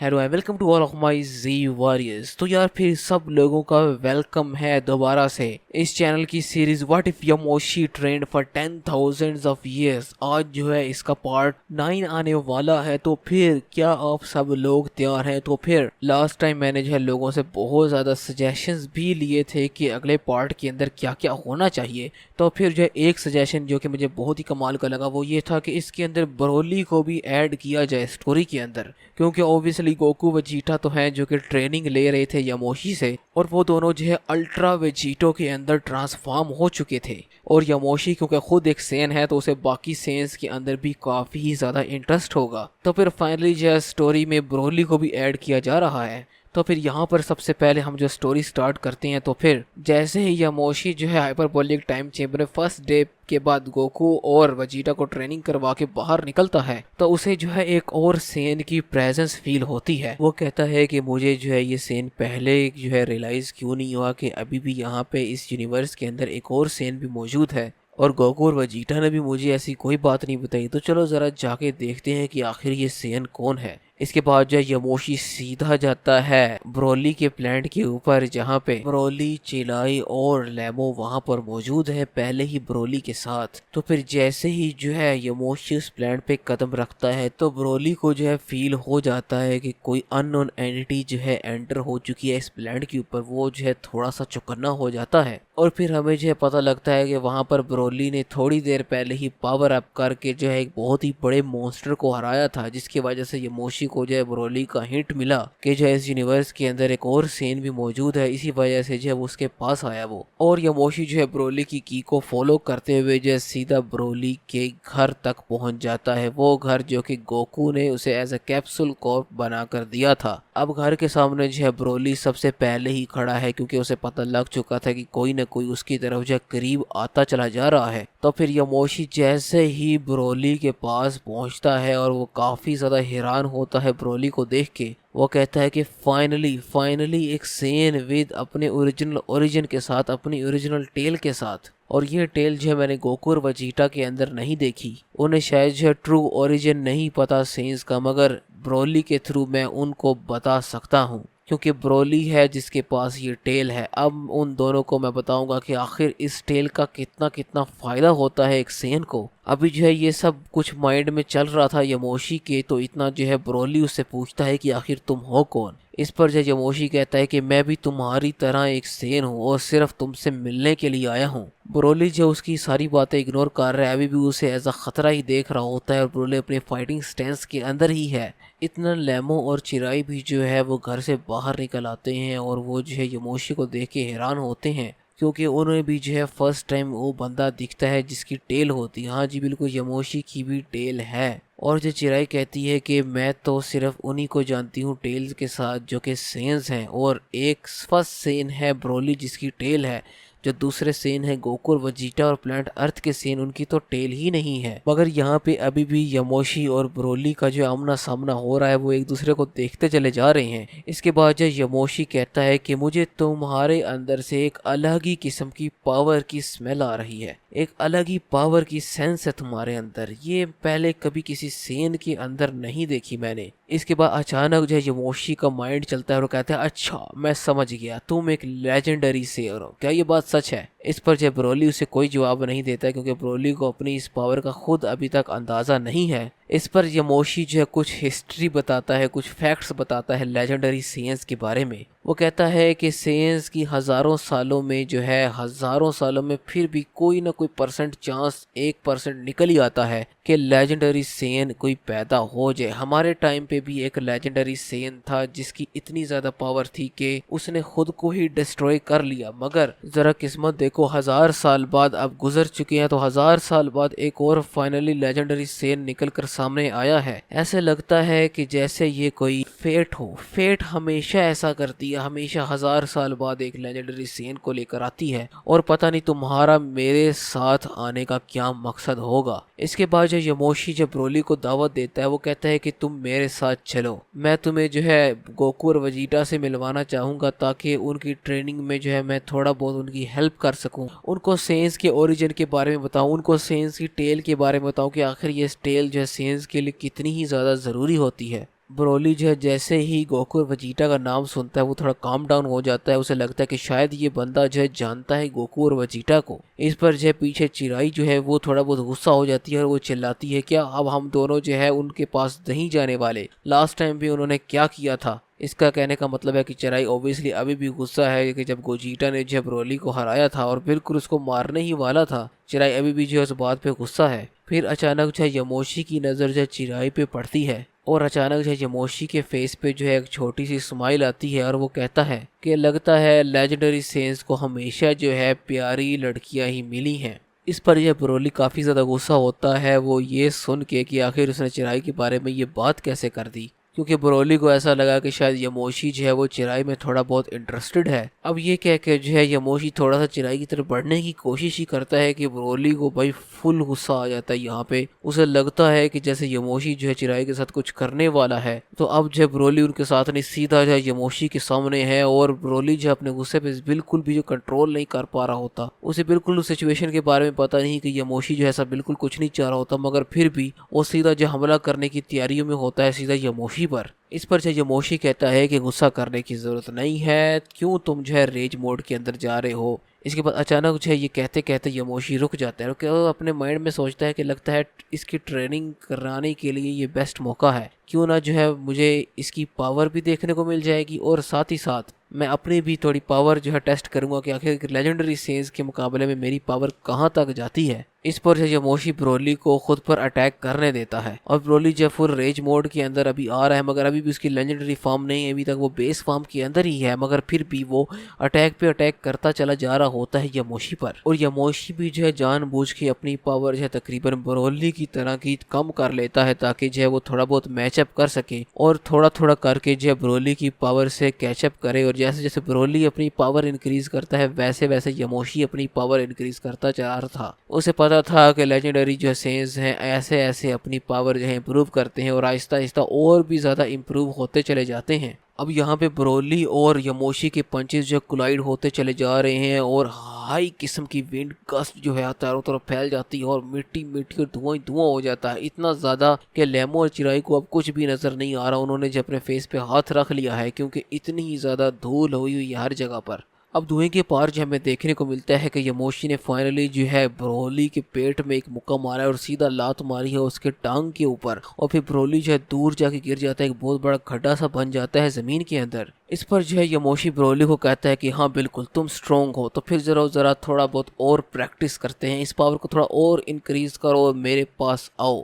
Hello and welcome to all of my G warriors. तो यार फिर सब लोगों का वेलकम है दोबारा से इस चैनल की series what if Yamoshi trained for 10,000 of years. आज जो है इसका पार्ट 9 आने वाला है। तो फिर क्या आप सब लोग तैयार हैं? तो फिर लास्ट टाइम मैंने जो है लोगों से बहुत ज़्यादा सजेशंस भी लिए थे कि अगले पार्ट के अंदर क्या क्या होना चाहिए। तो फिर जो है एक सजेशन जो कि मुझे बहुत ही कमाल का लगा वो ये था कि इसके अंदर ब्रोली को भी ऐड किया जाए स्टोरी के अंदर, क्योंकि ऑब्वियसली गोकू वेजिटा तो हैं जो कि ट्रेनिंग ले रहे थे यामोशी से, और वो दोनों जो है अल्ट्रा वेजिटो के अंदर ट्रांसफॉर्म हो चुके थे। और यामोशी क्योंकि खुद एक सेन है तो उसे बाकी सेन्स के अंदर भी काफ़ी ज़्यादा इंटरेस्ट होगा। तो फिर फाइनली जो है स्टोरी में ब्रोली को भी ऐड किया जा रहा है। तो फिर यहाँ पर सबसे पहले हम जो स्टोरी स्टार्ट करते हैं। तो फिर जैसे ही यामोशी जो है हाइपरबोलिक टाइम चेंबर में फर्स्ट डे के बाद गोकू और वजीटा को ट्रेनिंग करवा के बाहर निकलता है तो उसे जो है एक और सेन की प्रेजेंस फील होती है। वो कहता है कि मुझे जो है ये सेन पहले जो है रियलाइज क्यों नहीं हुआ कि अभी भी यहाँ पे इस यूनिवर्स के अंदर एक और सेन भी मौजूद है, और गोकू और वजीटा ने भी मुझे ऐसी कोई बात नहीं बताई। तो चलो जरा जाके देखते हैं कि आखिर ये सेन कौन है। इसके बाद जो यामोशी सीधा जाता है ब्रोली के प्लेनेट के ऊपर, जहाँ पे ब्रोली, चिलाई और लेमो वहाँ पर मौजूद है पहले ही ब्रोली के साथ। तो फिर जैसे ही जो है यामोशी उस प्लेनेट पे कदम रखता है तो ब्रोली को जो है फील हो जाता है कि कोई अननोन एंटिटी जो है एंटर हो चुकी है इस प्लेनेट के ऊपर। वो जो है थोड़ा सा चौकन्ना हो जाता है और फिर हमें जो है पता लगता है कि वहाँ पर ब्रोली ने थोड़ी देर पहले ही पावर अप करके जो है एक बहुत ही बड़े मॉन्स्टर को हराया था, जिसकी वजह से यामोशी को जो है ब्रोली का हिंट मिला कि जो है इस यूनिवर्स के अंदर एक और सेन भी मौजूद है। इसी वजह से जो है वो उसके पास आया वो, और यामोशी जो है ब्रोली की को फॉलो करते हुए जो है सीधा ब्रोली के घर तक पहुंच जाता है। वो घर जो कि गोकू ने उसे एज अ कैप्सूल कॉर्प बना कर दिया था। अब घर के सामने जो है ब्रोली सबसे पहले ही खड़ा है क्योंकि उसे पता लग चुका था कि कोई न कोई उसकी तरफ जो है करीब आता चला जा रहा है। तो फिर यामोशी जैसे ही ब्रोली के पास पहुंचता है और वो काफी ज्यादा हैरान होता है ब्रोली को देख के। वो कहता है कि फाइनली एक सेन विद अपने ओरिजिनल ओरिजिन के साथ, अपनी ओरिजिनल टेल के साथ। और ये टेल जो है मैंने गोकू और वजीटा के अंदर नहीं देखी। उन्हें शायद जो है ट्रू ओरिजिन नहीं पता सेंस का, मगर ब्रोली के थ्रू मैं उनको बता सकता हूँ क्योंकि ब्रोली है जिसके पास ये टेल है। अब उन दोनों को मैं बताऊंगा कि आखिर इस टेल का कितना कितना फायदा होता है एक सेन को। अभी जो है ये सब कुछ माइंड में चल रहा था यामोशी के, तो इतना जो है ब्रोली उससे पूछता है कि आखिर तुम हो कौन। इस पर जो यामोशी कहता है कि मैं भी तुम्हारी तरह एक सेन हूँ और सिर्फ तुमसे मिलने के लिए आया हूँ। ब्रोली जो उसकी सारी बातें इग्नोर कर रहा है, अभी भी उसे एज अ खतरा ही देख रहा होता है और ब्रोली अपने फाइटिंग स्टैंस के अंदर ही है। इतना लेमो और चिराई भी जो है वो घर से बाहर निकल आते हैं और वो जो है यामोशी को देख के हैरान होते हैं क्योंकि उन्हें भी जो है फर्स्ट टाइम वो बंदा दिखता है जिसकी टेल होती है। हाँ जी बिल्कुल, यामोशी की भी टेल है। और जो चिराई कहती है कि मैं तो सिर्फ उन्हीं को जानती हूँ टेल्स के साथ जो कि सेन्स हैं, और एक फर्स्ट सेन है ब्रोली जिसकी टेल है, जो दूसरे सेन है गोकू और वजीटा और प्लेनेट अर्थ के सेन, उनकी तो टेल ही नहीं है। मगर यहाँ पे अभी भी यामोशी और ब्रोली का जो आमना सामना हो रहा है वो एक दूसरे को देखते चले जा रहे हैं। इसके बाद जो यामोशी कहता है कि मुझे तुम्हारे अंदर से एक अलग ही किस्म की पावर की स्मेल आ रही है, एक अलग ही पावर की सेंस है तुम्हारे अंदर, ये पहले कभी किसी सेन के अंदर नहीं देखी मैंने। इसके बाद अचानक जो है यामोशी का माइंड चलता है और कहता है अच्छा मैं समझ गया, तुम एक लेजेंडरी सेन हो, क्या ये बात सच है? इस पर जो ब्रोली उसे कोई जवाब नहीं देता क्योंकि ब्रोली को अपनी इस पावर का खुद अभी तक अंदाजा नहीं है। इस पर यामोशी जो है कुछ हिस्ट्री बताता है, कुछ फैक्ट्स बताता है लेजेंडरी सेंस के बारे में। वो कहता है कि सेंस की हजारों सालों में जो है हजारों सालों में फिर भी कोई ना कोई परसेंट चांस 1% निकल ही आता है कि लेजेंडरी सेन कोई पैदा हो जाए। हमारे टाइम पे भी एक लेजेंडरी सेन था जिसकी इतनी ज्यादा पावर थी कि उसने खुद को ही डिस्ट्रॉय कर लिया, मगर जरा किस्मत देखो 1000 साल बाद अब गुजर चुके हैं तो 1000 साल बाद एक और फाइनली लेजेंडरी सेन निकल कर सामने आया है। ऐसे लगता है कि जैसे ये कोई फेट हो। फेट हमेशा ऐसा करती है, हमेशा 1000 साल बाद एक लेजेंडरी सेन को लेकर आती है, और पता नहीं तुम्हारा मेरे साथ आने का क्या मकसद होगा। इसके बाद जो यामोशी जब ब्रोली को दावत देता है वो कहता है कि तुम मेरे साथ चलो, मैं तुम्हें जो है गोकू और वजीटा से मिलवाना चाहूंगा ताकि उनकी ट्रेनिंग में जो है मैं थोड़ा बहुत उनकी हेल्प कर सकूं, उनको सेंस के ओरिजिन के बारे में बताऊं, उनको सेंस की टेल के बारे में बताऊं कि आखिर ये टेल जो है सेंस के लिए कितनी ही ज्यादा जरूरी होती है। ब्रोली जो है जैसे ही गोकू और वेजिटा का नाम सुनता है वो थोड़ा काम डाउन हो जाता है। उसे लगता है कि शायद ये बंदा जो है जानता है गोकू और वेजिटा को। इस पर जो है पीछे चिराई जो है वो थोड़ा बहुत गुस्सा हो जाती है और वो चिल्लाती है, क्या अब हम दोनों जो है उनके पास नहीं जाने वाले? लास्ट टाइम भी उन्होंने क्या किया था? इसका कहने का मतलब है कि चिराई ऑब्वियसली अभी भी गुस्सा है कि जब गोजीटा ने जो है ब्रोली को हराया था और बिल्कुल उसको मारने ही वाला था, चिराई अभी भी जो है उस बात पे गुस्सा है। फिर अचानक जो है यमोशी की नज़र जो है चिराई पे पड़ती है और अचानक जो है यमोशी के फेस पे जो है एक छोटी सी स्माइल आती है और वो कहता है कि लगता है लेजेंडरी सेंस को हमेशा जो है प्यारी लड़कियां ही मिली हैं। इस पर यह ब्रोली काफ़ी ज़्यादा गुस्सा होता है वो ये सुन के कि आखिर उसने चिराई के बारे में ये बात कैसे कर दी, क्योंकि ब्रोली को ऐसा लगा कि शायद यमोशी जो है वो चिराई में थोड़ा बहुत इंटरेस्टेड है। अब ये कह के जो है यमोशी थोड़ा सा चिराई की तरफ बढ़ने की कोशिश ही करता है कि ब्रोली को भाई फुल गुस्सा आ जाता है। यहाँ पे उसे लगता है कि जैसे यमोशी जो है चिराई के साथ कुछ करने वाला है। तो अब जो है ब्रोली उनके साथ नहीं, सीधा जो है यमोशी के सामने है और ब्रोली जो अपने गुस्से पे बिल्कुल भी जो कंट्रोल नहीं कर पा रहा होता। उसे बिल्कुल उस सिचुएशन के बारे में पता नहीं कि यमोशी जो ऐसा बिल्कुल कुछ नहीं चाह रहा होता, मगर फिर भी वो सीधा जो हमला करने की तैयारियों में होता है सीधा यमोशी पर। इस पर जो यमोशी कहता है कि गुस्सा करने की ज़रूरत नहीं है, क्यों तुम जो है रेज मोड के अंदर जा रहे हो। इसके बाद अचानक जो है ये कहते कहते यमोशी रुक जाता है और अपने माइंड में सोचता है कि लगता है इसकी ट्रेनिंग कराने के लिए ये बेस्ट मौका है, क्यों ना जो है मुझे इसकी पावर भी देखने को मिल जाएगी और साथ ही साथ मैं अपनी भी थोड़ी पावर जो है टेस्ट करूंगा कि आखिर लेजेंडरी सेंस के मुकाबले में मेरी पावर कहाँ तक जाती है। इस पर जो यमोशी ब्रोली को खुद पर अटैक करने देता है और ब्रोली जो फुल रेज मोड के अंदर अभी आ रहा है, मगर अभी भी उसकी लेजेंडरी फॉर्म नहीं है, अभी तक वो बेस फॉर्म के अंदर ही है, मगर फिर भी वो अटैक पे अटैक करता चला जा रहा होता है यमोशी पर। और यमोशी भी जो है जानबूझ के अपनी पावर जो है तकरीबन ब्रोली की तरह की कम कर लेता है ताकि जो है वो थोड़ा बहुत मैचअप कर सके और थोड़ा थोड़ा करके जो है ब्रोली की पावर से कैचअप करे। और जैसे जैसे ब्रोली अपनी पावर इंक्रीज करता है वैसे वैसे यमोशी अपनी पावर इंक्रीज करता जा रहा था। उसे पता था कि लेजेंडरी जो सेंस हैं ऐसे ऐसे अपनी पावर जो है इम्प्रूव करते हैं और आहिस्ता आहिस्ता और भी ज़्यादा इम्प्रूव होते चले जाते हैं। अब यहाँ पे ब्रोली और यमोशी के पंचेस जो कोलाइड होते चले जा रहे हैं और हाई किस्म की विंड गस्ट जो है चारों तरफ फैल जाती है और मिट्टी मिट्टी और धुआं ही धुआं हो जाता है, इतना ज़्यादा कि लेमो और चिराई को अब कुछ भी नज़र नहीं आ रहा। उन्होंने जो अपने फेस पे हाथ रख लिया है क्योंकि इतनी ही ज़्यादा धूल हुई हुई है हर जगह पर। अब धुएं के पार जो हमें देखने को मिलता है कि यमोशी ने फाइनली जो है ब्रोली के पेट में एक मुक्का मारा है और सीधा लात मारी है उसके टांग के ऊपर और फिर ब्रोली जो है दूर जाके गिर जाता है, एक बहुत बड़ा खड्डा सा बन जाता है जमीन के अंदर। इस पर जो है यमोशी ब्रोली को कहता है कि हाँ बिल्कुल तुम स्ट्रॉन्ग हो, तो फिर ज़रा थोड़ा बहुत और प्रैक्टिस करते हैं, इस पावर को थोड़ा और इंक्रीज़ करो और मेरे पास आओ।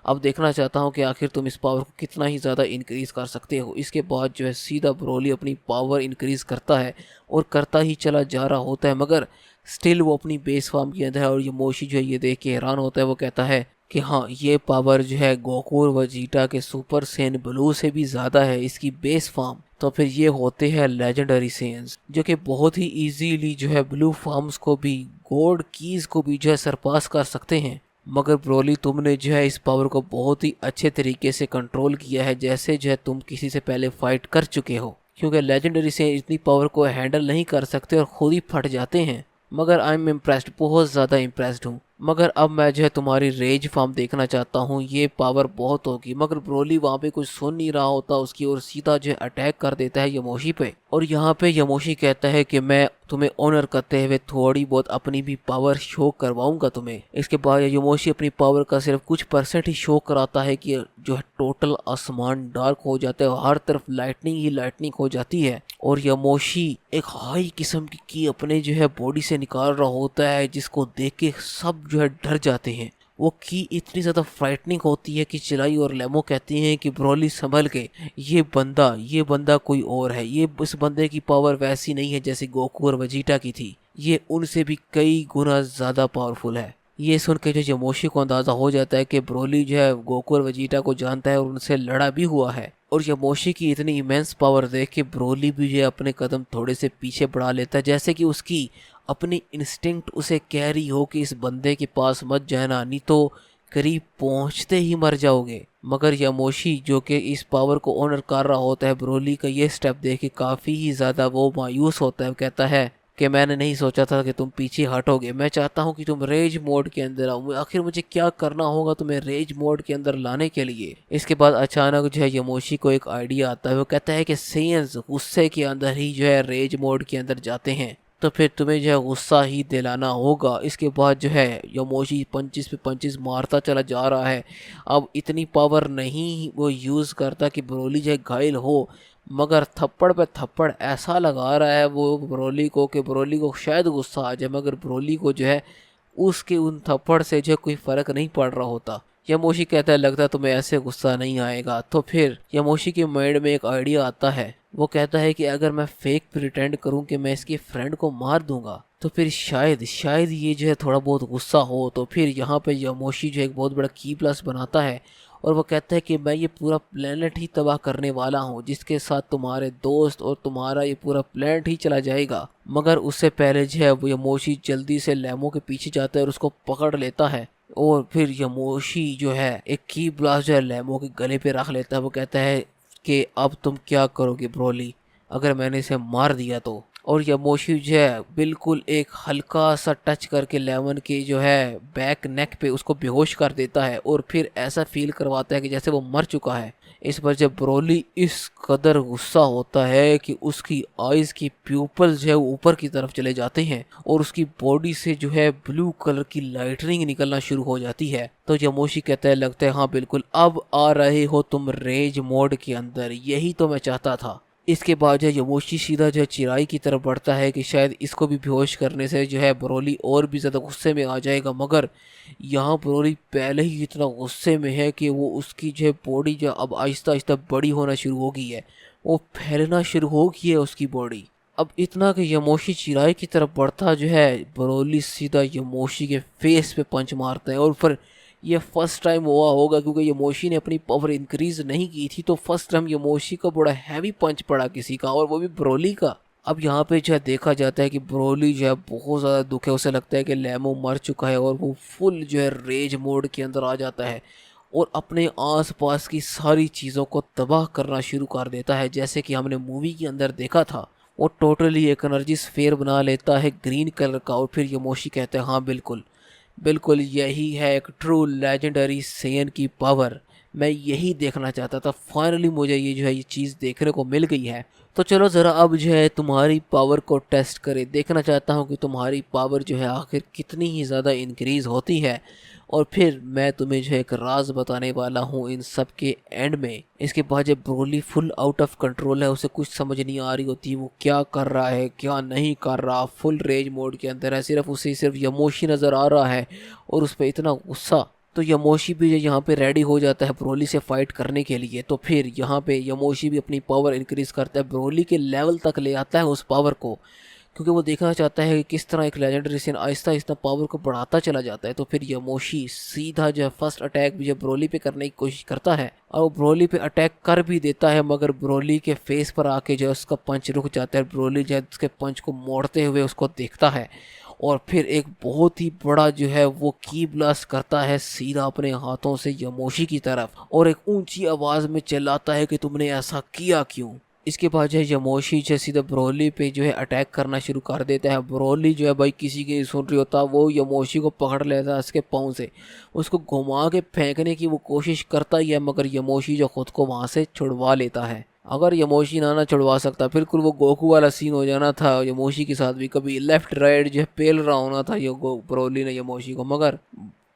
अब देखना चाहता हूँ कि आखिर तुम इस पावर को कितना ही ज़्यादा इंक्रीज़ कर सकते हो। इसके बाद जो है सीधा ब्रोली अपनी पावर इंक्रीज़ करता है और करता ही चला जा रहा होता है, मगर स्टिल वो अपनी बेस फॉर्म के अंदर है। और यमोशी जो है ये देख के हैरान होता है, वो कहता है कि हाँ ये पावर जो है गोकू और वेजिटा के सुपर सेन ब्लू से भी ज़्यादा है इसकी बेस फॉर्म। तो फिर ये होते हैं लेजेंडरी सेंस जो कि बहुत ही इजीली जो है ब्लू फॉर्म्स को भी, गॉड कीज को भी जो है सरपास कर सकते हैं। मगर ब्रोली तुमने जो है इस पावर को बहुत ही अच्छे तरीके से कंट्रोल किया है, जैसे जो है तुम किसी से पहले फाइट कर चुके हो, क्योंकि लेजेंडरी से इतनी पावर को हैंडल नहीं कर सकते और खुद ही फट जाते हैं। मगर आई एम इम्प्रेस्ड, बहुत ज़्यादा इम्प्रेस्ड हूँ। मगर अब मैं जो है तुम्हारी रेज फॉर्म देखना चाहता हूँ, ये पावर बहुत होगी। मगर ब्रोली वहाँ पे कुछ सुन नहीं रहा होता उसकी और सीधा जो है अटैक कर देता है यमोशी पे। और यहाँ पे यमोशी कहता है कि मैं तुम्हें ऑनर करते हुए थोड़ी बहुत अपनी भी पावर शो करवाऊंगा तुम्हें। इसके बाद यमोशी अपनी पावर का सिर्फ कुछ परसेंट ही शो कराता है कि जो है टोटल आसमान डार्क हो जाता है, हर तरफ लाइटनिंग ही लाइटनिंग हो जाती है और यमोशी एक हाई किस्म की अपने जो है बॉडी से निकाल रहा होता है, जिसको देख के सब जो है डर जाते हैं। वो की इतनी ज़्यादा फ्राइटनिंग होती है कि चिराई और लेमो कहती हैं कि ब्रोली संभल के, ये बंदा कोई और है, ये इस बंदे की पावर वैसी नहीं है जैसे गोकू और वेजिटा की थी, ये उनसे भी कई गुना ज़्यादा पावरफुल है। ये सुन के जो यमोशी को अंदाज़ा हो जाता है कि ब्रोली जो है गोकू और वेजिटा को जानता है और उनसे लड़ा भी हुआ है। और यमोशी की इतनी इमेंस पावर देख के ब्रोली भी जो है अपने कदम थोड़े से पीछे बढ़ा लेता है, जैसे कि उसकी अपनी इंस्टिंक्ट उसे कह रही हो कि इस बंदे के पास मत जाना, नहीं तो करीब पहुंचते ही मर जाओगे। मगर यमोशी जो कि इस पावर को ऑनर कर रहा होता है, ब्रोली का ये स्टेप देख के काफ़ी ही ज़्यादा वो मायूस होता है। कहता है कि मैंने नहीं सोचा था कि तुम पीछे हटोगे। मैं चाहता हूँ कि तुम रेज मोड के अंदर आओ। आखिर मुझे क्या करना होगा तुम्हें रेज मोड के अंदर लाने के लिए। इसके बाद अचानक जो है यमोशी को एक आइडिया आता है। वो कहता है कि सेयंस गुस्से के अंदर ही जो है रेज मोड के अंदर जाते हैं, तो फिर तुम्हें जो है गुस्सा ही दिलाना होगा। इसके बाद जो है यमोशी पंचिस पे पंचिस मारता चला जा रहा है। अब इतनी पावर नहीं वो यूज़ करता कि ब्रोली जो है घायल हो, मगर थप्पड़ पे थप्पड़ ऐसा लगा रहा है वो ब्रोली को कि ब्रोली को शायद गुस्सा आ जाए, मगर ब्रोली को जो है उसके उन थप्पड़ से जो कोई फ़र्क नहीं पड़ रहा होता। यमोशी कहता है लगता है तुम्हें ऐसे गुस्सा नहीं आएगा। तो फिर यमोशी के माइंड में एक आइडिया आता है। वो कहता है कि अगर मैं फेक प्रिटेंड करूं कि मैं इसके फ्रेंड को मार दूंगा तो फिर शायद शायद ये जो है थोड़ा बहुत गुस्सा हो। तो फिर यहाँ पे यमोशी जो एक बहुत बड़ा की प्लस बनाता है और वो कहता है कि मैं ये पूरा प्लेनेट ही तबाह करने वाला हूँ, जिसके साथ तुम्हारे दोस्त और तुम्हारा ये पूरा प्लेनेट ही चला जाएगा। मगर उससे पहले जो है वो यमोशी जल्दी से लैमो के पीछे जाता है और उसको पकड़ लेता है। और फिर यमोशी जो है एक की ब्लास्ट जो है लैमो के गले पे रख लेता है। वो कहता है कि अब तुम क्या करोगे ब्रोली अगर मैंने इसे मार दिया तो। और यमोशी जो है बिल्कुल एक हल्का सा टच करके लेमन के जो है बैक नेक पे उसको बेहोश कर देता है और फिर ऐसा फील करवाता है कि जैसे वो मर चुका है। इस पर जब ब्रोली इस कदर गुस्सा होता है कि उसकी आइज की प्यूपल जो है ऊपर की तरफ चले जाते हैं और उसकी बॉडी से जो है ब्लू कलर की लाइटनिंग निकलना शुरू हो जाती है। तो यमोशी कहता है लगता है हाँ बिल्कुल अब आ रहे हो तुम रेज मोड के अंदर, यही तो मैं चाहता था। इसके बाद जो है यमोशी सीधा जो है चिराई की तरफ बढ़ता है कि शायद इसको भी बेहोश करने से जो है ब्रोली और भी ज़्यादा गुस्से में आ जाएगा। मगर यहाँ ब्रोली पहले ही इतना गुस्से में है कि वो उसकी जो है बॉडी जो अब आहिस्ता आहिस्ता बड़ी होना शुरू हो गई है, वो फैलना शुरू हो गई है उसकी बॉडी। अब इतना कि यमोशी चिराई की तरफ बढ़ता जो है ब्रोली सीधा यमोशी के फेस पे पंच मारता है। और फिर ये फर्स्ट टाइम हुआ होगा क्योंकि यमोशी ने अपनी पावर इंक्रीज नहीं की थी, तो फर्स्ट टाइम यमोशी का बड़ा हैवी पंच पड़ा किसी का, और वो भी ब्रोली का। अब यहाँ पे जो है देखा जाता है कि ब्रोली जो है बहुत ज़्यादा दुख है। उसे लगता है कि लेमो मर चुका है और वो फुल जो है रेज मोड के अंदर आ जाता है और अपने आसपास की सारी चीज़ों को तबाह करना शुरू कर देता है, जैसे कि हमने मूवी के अंदर देखा था। वो टोटली एक एनर्जी स्फीयर बना लेता है ग्रीन कलर का। और फिर यमोशी कहते हैं हाँ बिल्कुल बिल्कुल यही है एक ट्रू लेजेंडरी सेयन की पावर, मैं यही देखना चाहता था। फाइनली मुझे ये जो है ये चीज़ देखने को मिल गई है। तो चलो ज़रा अब जो है तुम्हारी पावर को टेस्ट करें। देखना चाहता हूँ कि तुम्हारी पावर जो है आखिर कितनी ही ज़्यादा इंक्रीज़ होती है। और फिर मैं तुम्हें जो है एक राज बताने वाला हूँ इन सब के एंड में। इसके बाद जब Broly full out of control है, उसे कुछ समझ नहीं आ रही होती वो क्या कर रहा है क्या नहीं कर रहा, फुल रेज मोड के अंदर है, सिर्फ उसे सिर्फ यमोशी नज़र आ रहा है और उस पर इतना गुस्सा। तो यमोशी भी यहाँ पे रेडी हो जाता है ब्रोली से फाइट करने के लिए। तो फिर यहाँ पे यमोशी भी अपनी पावर इंक्रीज करता है, ब्रोली के लेवल तक ले आता है उस पावर को, क्योंकि वो देखना चाहता है कि किस तरह एक legendary scene Aahista Aahista power को बढ़ाता चला जाता है। तो फिर यमोशी सीधा जो है फर्स्ट अटैक भी जो ब्रोली पे करने की कोशिश करता है और वो ब्रोली पे अटैक कर भी देता है, मगर ब्रोली के फेस पर आके जो है उसका पंच रुक जाता है। ब्रोली जो है उसके पंच को मोड़ते हुए उसको देखता है और फिर एक बहुत ही बड़ा जो है वो की ब्लास्ट करता है सीधा अपने हाथों से यमोशी की तरफ और एक ऊंची आवाज में चिल्लाता है कि तुमने ऐसा किया क्यों। इसके बाद जो है यमोशी जो सीधा ब्रोली पे जो है अटैक करना शुरू कर देता है। ब्रोली जो है भाई किसी की सुन रही होता, वो यमोशी को पकड़ लेता है उसके पाँव से, उसको घुमा के फेंकने की वो कोशिश करता ही है, मगर यमोशी जो खुद को वहाँ से छुड़वा लेता है। अगर यमोशी ना छुड़वा सकता बिल्कुल वो गोकू वाला सीन हो जाना था यमोशी के साथ भी, कभी लेफ्ट राइट जो है पेल रहा होना था ये ब्रोली ने यमोशी को। मगर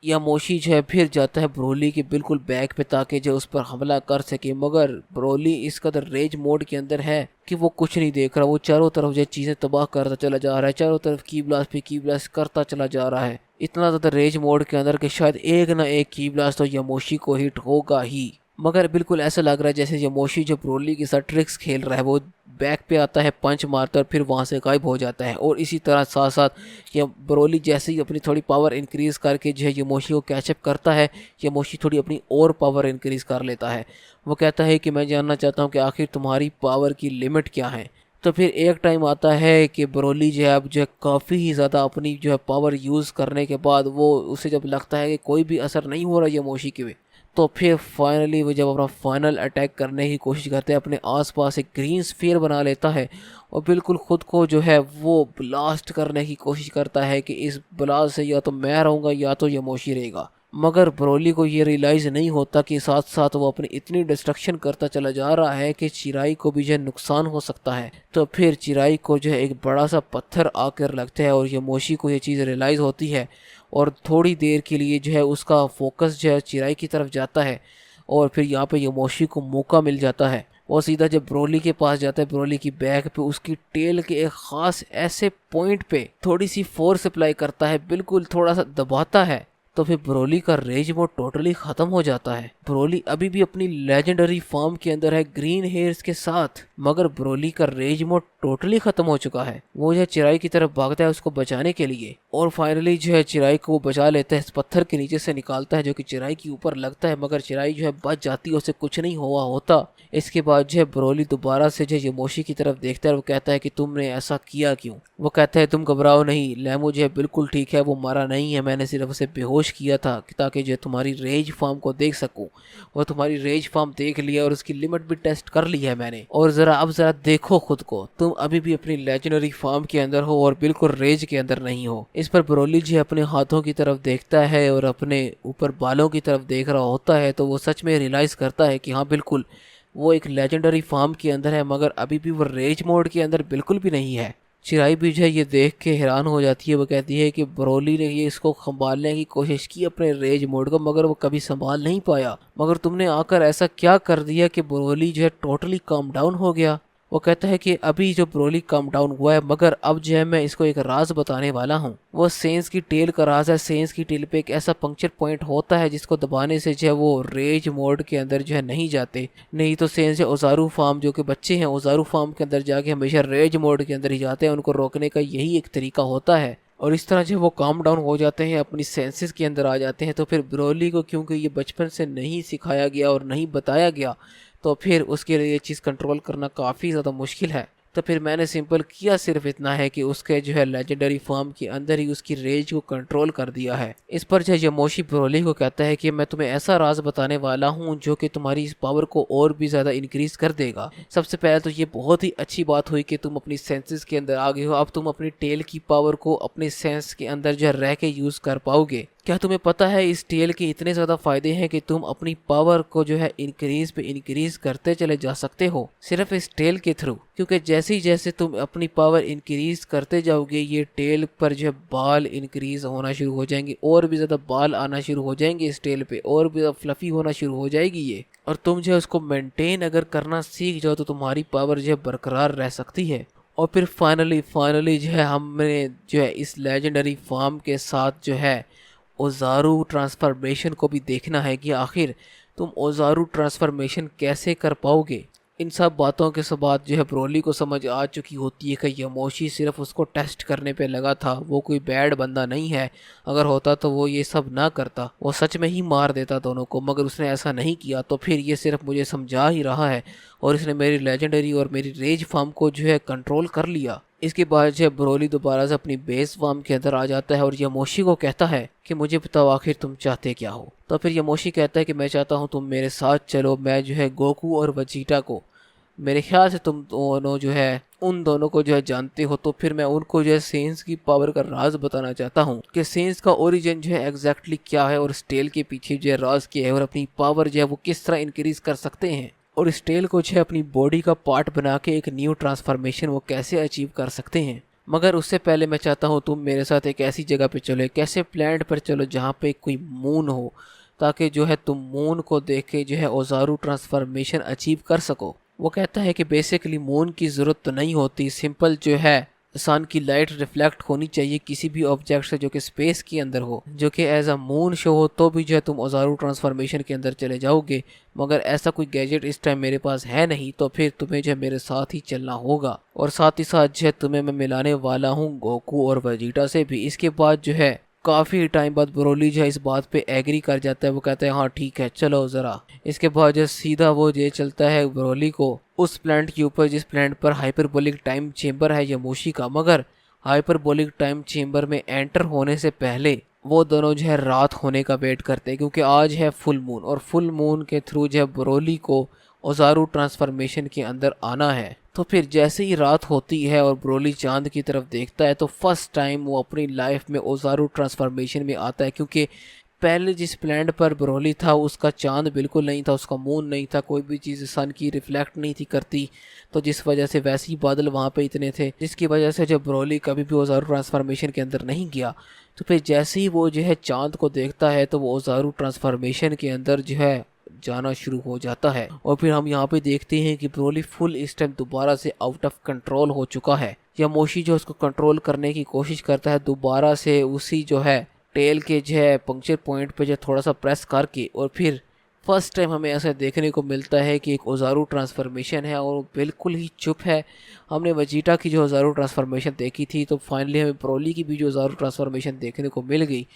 यमोशी जो है फिर जाता है ब्रोली के बिल्कुल बैक पे ताकि जो उस पर हमला कर सके, मगर ब्रोली इस कदर रेज मोड के अंदर है कि वो कुछ नहीं देख रहा। वो चारों तरफ जो चीज़ें तबाह करता चला जा रहा है, चारों तरफ की ब्लास्ट पे की ब्लास्ट करता चला जा रहा है, इतना ज़्यादा रेज मोड के अंदर कि शायद एक ना एक की ब्लास्ट तो यमोशी को हिट होगा ही। मगर बिल्कुल ऐसा लग रहा है जैसे यमोशी जो ब्रोली के साथ ट्रिक्स खेल रहा है, वो बैक पे आता है पंच मारता है और फिर वहाँ से गायब हो जाता है। और इसी तरह साथ साथ ये ब्रोली जैसे ही अपनी थोड़ी पावर इंक्रीज करके जो है यमोशी को कैचअप करता है, यमोशी थोड़ी अपनी और पावर इंक्रीज कर लेता है। वो कहता है कि मैं जानना चाहता हूँ कि आखिर तुम्हारी पावर की लिमिट क्या है। तो फिर एक टाइम आता है कि ब्रोली जो है अब जो है काफ़ी ही ज़्यादा अपनी जो है पावर यूज़ करने के बाद वो उसे जब लगता है कि कोई भी असर नहीं हो रहा यमोशी के, तो फिर फाइनली वो जब अपना फाइनल अटैक करने की कोशिश करते हैं, अपने आसपास एक ग्रीन स्फीयर बना लेता है और बिल्कुल खुद को जो है वो ब्लास्ट करने की कोशिश करता है कि इस ब्लास्ट से या तो मैं रहूँगा या तो यमोशी रहेगा। मगर ब्रोली को ये रियलाइज़ नहीं होता कि साथ साथ वो अपनी इतनी डिस्ट्रक्शन करता चला जा रहा है कि चिराई को भी जो है नुकसान हो सकता है। तो फिर चिराई को जो है एक बड़ा सा पत्थर आकर लगता है और यमोशी को ये चीज़ रियलाइज़ होती है और थोड़ी देर के लिए जो है उसका फोकस जो है चिराई की तरफ जाता है और फिर यहाँ पे यमोशी को मौका मिल जाता है। वो सीधा जब ब्रोली के पास जाता है, ब्रोली की बैक पे उसकी टेल के एक ख़ास ऐसे पॉइंट पे थोड़ी सी फोर्स अप्लाई करता है, बिल्कुल थोड़ा सा दबाता है, तो फिर ब्रोली का रेज मोड टोटली खत्म हो जाता है। ब्रोली अभी भी अपनी लेजेंडरी फॉर्म के अंदर है ग्रीन हेयर्स के साथ, मगर ब्रोली का रेज मोड टोटली खत्म हो चुका है। वो जो है चिराई की तरफ भागता है उसको बचाने के लिए और फाइनली जो है चिराई को वो बचा लेता है, इस पत्थर के नीचे से निकालता है जो कि चिराई के ऊपर लगता है, मगर चिराई जो है बच जाती है, उसे कुछ नहीं हुआ होता। इसके बाद जो है ब्रोली दोबारा से जो है यमोशी की तरफ देखता है और वो कहता है कि तुमने ऐसा किया क्यों। वो कहता है तुम घबराओ नहीं, लेमो जो है बिल्कुल ठीक है, वो मरा नहीं है, मैंने सिर्फ उसे बेहोश किया था ताकि जो है तुम्हारी रेज फार्म को देख सकूं। और तुम्हारी रेज फार्म देख लिया और उसकी लिमिट भी टेस्ट कर ली है मैंने, और अब जरा देखो खुद को, तुम अभी भी अपनी लेजेंडरी फार्म के अंदर हो और बिल्कुल रेज के अंदर नहीं हो। इस पर ब्रोली जी अपने हाथों की तरफ देखता है और अपने ऊपर बालों की तरफ देख रहा होता है, तो वो सच में रियलाइज करता है कि हाँ बिल्कुल वो एक लेजेंडरी फार्म के अंदर है, मगर अभी भी वो रेज मोड के अंदर बिल्कुल भी नहीं है। चिराई भी जो है ये देख के हैरान हो जाती है। वो कहती है कि ब्रोली ने ये इसको संभालने की कोशिश की अपने रेज मोड को, मगर वो कभी संभाल नहीं पाया। मगर तुमने आकर ऐसा क्या कर दिया कि ब्रोली जो है टोटली काम डाउन हो गया। वो कहता है कि अभी जो ब्रोली काम डाउन हुआ है, मगर अब जो है मैं इसको एक राज बताने वाला हूँ। वो सेंस की टेल का राज है। सेंस की टेल पे एक ऐसा पंक्चर पॉइंट होता है जिसको दबाने से जो है वो रेज मोड के अंदर जो है नहीं जाते, नहीं तो सेंस ओजारू फार्म जो कि बच्चे हैं ओजारू फार्म के अंदर जाके हमेशा रेज मोड के अंदर ही जाते हैं। उनको रोकने का यही एक तरीका होता है और इस तरह जो वो काम डाउन हो जाते हैं, अपनी सेंसेस के अंदर आ जाते हैं। तो फिर ब्रोली को क्योंकि ये बचपन से नहीं सिखाया गया और नहीं बताया गया, तो फिर उसके लिए ये चीज़ कंट्रोल करना काफ़ी ज़्यादा मुश्किल है। तो फिर मैंने सिंपल किया सिर्फ इतना है कि उसके जो है लेजेंडरी फॉर्म के अंदर ही उसकी रेज को कंट्रोल कर दिया है। इस पर जो यमोशी ब्रोली को कहता है कि मैं तुम्हें ऐसा राज बताने वाला हूँ जो कि तुम्हारी इस पावर को और भी ज़्यादा इंक्रीज कर देगा। सबसे पहले तो ये बहुत ही अच्छी बात हुई कि तुम अपनी सेंसेस के अंदर आ गए हो। अब तुम अपनी टेल की पावर को अपने सेंस के अंदर जो है रह के यूज़ कर पाओगे। क्या तुम्हें पता है इस टेल के इतने ज़्यादा फायदे हैं कि तुम अपनी पावर को जो है इंक्रीज पे इंक्रीज करते चले जा सकते हो सिर्फ इस टेल के थ्रू। क्योंकि जैसे तुम अपनी पावर इंक्रीज करते जाओगे, ये टेल पर जो है बाल इंक्रीज होना शुरू हो जाएंगे, और भी ज़्यादा बाल आना शुरू हो जाएंगे इस टेल पे, और भी ज़्यादा फ्लफी होना शुरू हो जाएगी ये। और तुम जो है उसको मेंटेन अगर करना सीख जाओ तो तुम्हारी पावर जो है बरकरार रह सकती है। और फिर फाइनली जो है हमने जो है इस लेजेंडरी फार्म के साथ जो है ओजारू ट्रांसफॉर्मेशन को भी देखना है कि आखिर तुम ओजारू ट्रांसफॉर्मेशन कैसे कर पाओगे। इन सब बातों के बाद जो है ब्रोली को समझ आ चुकी होती है कि यमोशी सिर्फ उसको टेस्ट करने पे लगा था, वो कोई बैड बंदा नहीं है। अगर होता तो वो ये सब ना करता, वो सच में ही मार देता दोनों को, मगर उसने ऐसा नहीं किया। तो फिर ये सिर्फ मुझे समझा ही रहा है और इसने मेरी लेजेंडरी और मेरी रेज फार्म को जो है कंट्रोल कर लिया। इसके बाद जो है ब्रोली दोबारा से अपनी बेस फार्म के अंदर आ जाता है और यमोशी को कहता है कि मुझे बताओ आखिर तुम चाहते क्या हो। तो फिर यमोशी कहता है कि मैं चाहता हूँ तुम मेरे साथ चलो। मैं जो है गोकू और वेजिटा को, मेरे ख्याल से तुम दोनों जो है उन दोनों को जो है जानते हो, तो फिर मैं उनको जो है सेंस की पावर का राज बताना चाहता हूँ कि सेंस का ओरिजिन जो है एग्जैक्टली क्या है और स्टेल के पीछे जो है राज क्या है और अपनी पावर जो है वो किस तरह इंक्रीज कर सकते हैं, और स्टेल को जो है अपनी बॉडी का पार्ट बना के एक न्यू ट्रांसफॉर्मेशन वो कैसे अचीव कर सकते हैं। मगर उससे पहले मैं चाहता हूँ तुम मेरे साथ एक ऐसी जगह पे चलो, एक ऐसे प्लैनेट पर चलो जहाँ पे कोई मून हो, ताकि जो है तुम मून को देख के जो है ओजारू ट्रांसफॉर्मेशन अचीव कर सको। वो कहता है कि बेसिकली मून की ज़रूरत तो नहीं होती, सिंपल जो है सन की लाइट रिफ्लेक्ट होनी चाहिए किसी भी ऑब्जेक्ट से जो कि स्पेस के अंदर हो, जो कि एज अ मून शो हो, तो भी जो है तुम ओजारू ट्रांसफॉर्मेशन के अंदर चले जाओगे। मगर ऐसा कोई गैजेट इस टाइम मेरे पास है नहीं, तो फिर तुम्हें जो है मेरे साथ ही चलना होगा। और साथ ही साथ जो है तुम्हें मैं मिलाने वाला हूँ गोकू और वेजिटा से भी। इसके बाद जो है काफ़ी टाइम बाद ब्रोली जो है इस बात पे एग्री कर जाता है। वो कहता है हाँ ठीक है चलो ज़रा। इसके बाद जो सीधा वो ये चलता है ब्रोली को उस प्लैनेट के ऊपर जिस प्लैनेट पर हाइपरबोलिक टाइम चेम्बर है यमोशी का। मगर हाइपरबोलिक टाइम चेम्बर में एंटर होने से पहले वो दोनों जो है रात होने का वेट करते हैं, क्योंकि आज है फुल मून और फुल मून के थ्रू जो है ब्रोली को ओजारू ट्रांसफॉर्मेशन के अंदर आना है। तो फिर जैसे ही रात होती है और ब्रोली चांद की तरफ देखता है तो फर्स्ट टाइम वो अपनी लाइफ में ओजारू ट्रांसफॉर्मेशन में आता है, क्योंकि पहले जिस प्लैनेट पर ब्रोली था उसका चांद बिल्कुल नहीं था, उसका मून नहीं था, कोई भी चीज़ सन की रिफ्लेक्ट नहीं थी करती, तो जिस वजह से वैसे ही बादल वहाँ पे इतने थे, जिसकी वजह से जब ब्रोली कभी भी ओजारू ट्रांसफॉर्मेशन के अंदर नहीं गया, तो फिर जैसे ही वो जो है चांद को देखता है तो वो ओजारू ट्रांसफॉर्मेशन के अंदर जो है जाना शुरू हो जाता है। और फिर हम यहाँ पे देखते हैं कि ब्रोली फुल इस टाइम दोबारा से आउट ऑफ कंट्रोल हो चुका है। यामोशी जो उसको कंट्रोल करने की कोशिश करता है दोबारा से उसी जो है टेल के जो है पंक्चर पॉइंट पे जो थोड़ा सा प्रेस करके, और फिर फर्स्ट टाइम हमें ऐसा देखने को मिलता है कि एक ओजारू ट्रांसफॉर्मेशन है और वो बिल्कुल ही चुप है। हमने वजीटा की जो ओजारू ट्रांसफॉर्मेशन देखी थी, तो फाइनली हमें ब्रोली की भी जो ओजारू ट्रांसफॉर्मेशन देखने को मिल गई।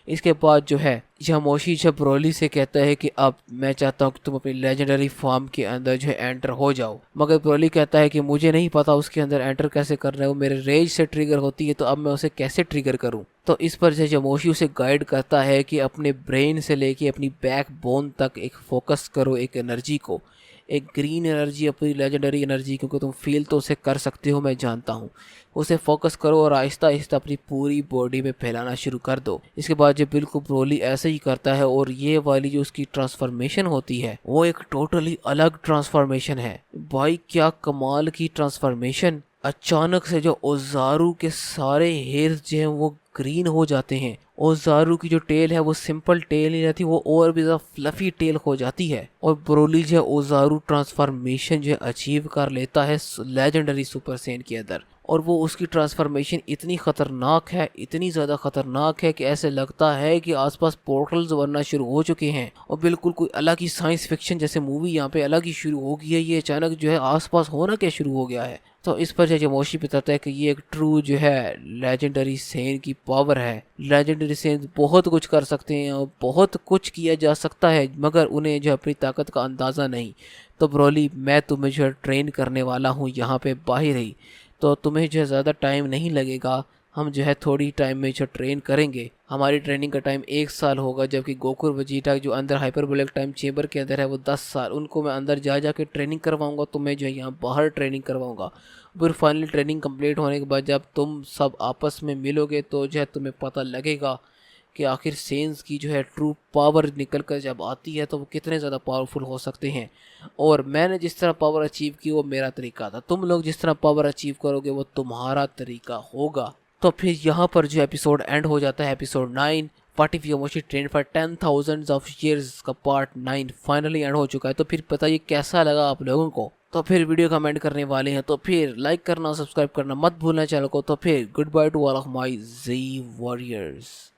इसके बाद जो है यामोशी जब ब्रोली से कहता है कि अब मैं चाहता हूँ कि तुम अपनी लेजेंडरी फॉर्म के अंदर जो है एंटर हो जाओ, मगर ब्रोली कहता है कि मुझे नहीं पता उसके अंदर एंटर कैसे करना है, वो मेरे रेज से ट्रिगर होती है, तो अब मैं उसे कैसे ट्रिगर करूँ। तो इस पर जो यामोशी उसे गाइड करता है कि अपने ब्रेन से लेके अपनी बैक बोन तक एक फोकस करो, एक एनर्जी को, एक ग्रीन एनर्जी, अपनी लेजेंडरी एनर्जी, क्योंकि तुम फील तो उसे कर सकते हो, मैं जानता हूँ, उसे फोकस करो और आहिस्ता आहिस्ता अपनी पूरी बॉडी में फैलाना शुरू कर दो। इसके बाद जब बिल्कुल ब्रोली ऐसे ही करता है और ये वाली जो उसकी ट्रांसफॉर्मेशन होती है वो एक टोटली अलग ट्रांसफॉर्मेशन है। भाई क्या कमाल की ट्रांसफॉर्मेशन। अचानक से जो ओजारू के सारे हेयर्स जो हैं वो ग्रीन हो जाते हैं। ओजारू की जो टेल है वो सिंपल टेल नहीं रहती, वो और भी ज्यादा फ्लफी टेल हो जाती है। और ब्रोली जो है ओजारू ट्रांसफॉर्मेशन जो है अचीव कर लेता है लेजेंडरी सुपर सैयन के अंदर। और वो उसकी ट्रांसफॉर्मेशन इतनी खतरनाक है, इतनी ज़्यादा खतरनाक है कि ऐसे लगता है कि आसपास पोर्टल्स बनना शुरू हो चुके हैं और बिल्कुल कोई अलग ही साइंस फिक्शन जैसे मूवी यहाँ पे अलग ही शुरू हो गई है। ये अचानक जो है आसपास होना क्या शुरू हो गया है। तो इस पर यामोशी बताता है कि ये एक ट्रू जो है लेजेंडरी सैयन की पावर है। लेजेंडरी सैयन बहुत कुछ कर सकते हैं और बहुत कुछ किया जा सकता है, मगर उन्हें जो अपनी ताकत का अंदाज़ा नहीं। तो ब्रोली मैं तुम्हें जो है ट्रेन करने वाला हूँ यहाँ पे बाहर ही, तो तुम्हें जो है ज़्यादा टाइम नहीं लगेगा, हम जो है थोड़ी टाइम में जो ट्रेन करेंगे। हमारी ट्रेनिंग का टाइम 1 साल होगा, जबकि गोकुर वजीटा जो अंदर हाइपरबोलिक टाइम चेंबर के अंदर है वो 10 साल। उनको मैं अंदर जा के ट्रेनिंग करवाऊंगा, तो मैं जो है यहाँ बाहर ट्रेनिंग करवाऊंगा। फिर फाइनली ट्रेनिंग कंप्लीट होने के बाद जब तुम सब आपस में मिलोगे तो जो है तुम्हें पता लगेगा कि आखिर सेंस की जो है ट्रू पावर निकल कर जब आती है तो वो कितने ज़्यादा पावरफुल हो सकते हैं। और मैंने जिस तरह पावर अचीव की वो मेरा तरीका था, तुम लोग जिस तरह पावर अचीव करोगे वो तुम्हारा तरीका होगा। तो फिर यहाँ पर जो एपिसोड एंड हो जाता है, episode 9 what if Yamoshi train for 10,000 of years का पार्ट 9 फाइनली एंड हो चुका है। तो फिर बताइए कैसा लगा आप लोगों को। तो फिर वीडियो कमेंट करने वाले हैं, तो फिर लाइक करना सब्सक्राइब करना मत भूलना चैनल को। तो फिर goodbye to all of my G warriors.